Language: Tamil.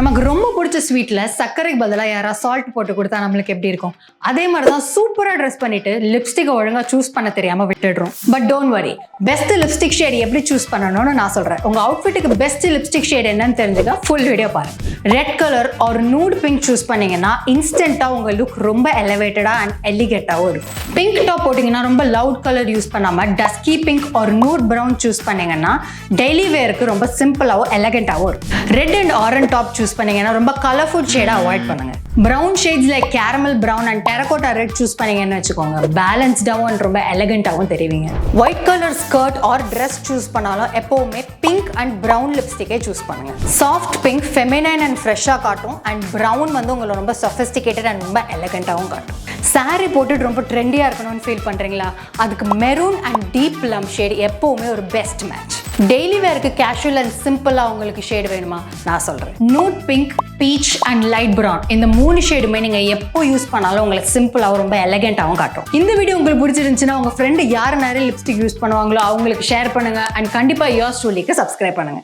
நமக்கு ரொம்ப பிடிச்ச ஸ்வீட்ல சர்க்கரைக்கு பதிலாக யாராவது சால்ட் போட்டு கொடுத்தா நம்மளுக்கு எப்படி இருக்கும்? அதே மாதிரி தான் சூப்பராக ட்ரெஸ் பண்ணிட்டு லிப்ஸ்டிக்கை ஒழுங்காக சூஸ் பண்ண தெரியாம விட்டுடுறோம். But don't worry, best lipstick shade எப்படி சூஸ் பண்ணணும்னு நான் சொல்றேன். உங்க அவுட்ஃபிட்டுக்கு பெஸ்ட் லிப்ஸ்டிக் ஷேட் என்னன்னு தெரிஞ்சுக்க ஃபுல் வீடியோ பாருங்க. ரெட் கலர் ஒரு நூட் பிங்க் சூஸ் பண்ணீங்கன்னா இன்ஸ்டன்ட்டா உங்க லுக் ரொம்ப எலிவேட்டடா அண்ட் எலிகேட்டாகவும் இருக்கும். பிங்க் டாப் போட்டீங்கன்னா ரொம்ப லவுட் கலர் யூஸ் பண்ணாம டஸ்கி பிங்க் ஒரு நூட் ப்ரௌன் சூஸ் பண்ணீங்கன்னா டெய்லி வேருக்கு ரொம்ப சிம்பிளாகவும் எலகென்ட்டாகவும் இருக்கும். Red and orange top choose பண்ணீங்கன்னா ரொம்ப கலர்ஃபுல் ஷேடா அவாய்ட் பண்ணுங்க. Brown shades like caramel brown and terracotta red choose பண்ணீங்கன்னு வச்சுக்கோங்க, பேலன்ஸ்டாகவும் அண்ட் ரொம்ப எலகென்ட்டாகவும் தெரிவிங்க. White colour skirt or dress choose பண்ணாலும் எப்பவுமே பிங்க் அண்ட் ப்ரௌன் லிப்ஸ்டிக்கே சூஸ் பண்ணுங்க. சாஃப்ட் பிங்க் ஃபெமினைன் அண்ட் ஃப்ரெஷ்ஷாக காட்டும் அண்ட் ப்ரௌன் வந்து உங்களை ரொம்ப சொஃபிஸ்டிகேட்டட் அண்ட் ரொம்ப எலகென்ட்டாகவும் காட்டும். சாரி போட்டுட்டு ரொம்ப ட்ரெண்டியாக இருக்கணும்னு ஃபீல் பண்ணுறீங்களா? அதுக்கு maroon and deep plum shade எப்போவுமே ஒரு பெஸ்ட் மேட்ச். டெய்லி வேருக்கு கேஷுவல் அண்ட் சிம்பிளாக உங்களுக்கு ஷேடு வேணுமா? நான் சொல்கிறேன். Nude pink, beach and light brown இந்த 3 ஷேடுமே நீங்கள் எப்போ யூஸ் பண்ணாலும் உங்களுக்கு சிம்பிளாகவும் ரொம்ப எலகென்ட்டாகவும் காட்டும். இந்த வீடியோ உங்களுக்கு பிடிச்சிருந்துச்சுன்னா உங்கள் ஃப்ரெண்டு யார் நிறைய லிப்ஸ்டிக் யூஸ் பண்ணுவாங்களோ அவங்களுக்கு ஷேர் பண்ணுங்கள் அண்ட் கண்டிப்பாக யோர்ஸ் ட்ரூலிக்கு சப்ஸ்கிரைப் பண்ணுங்கள்.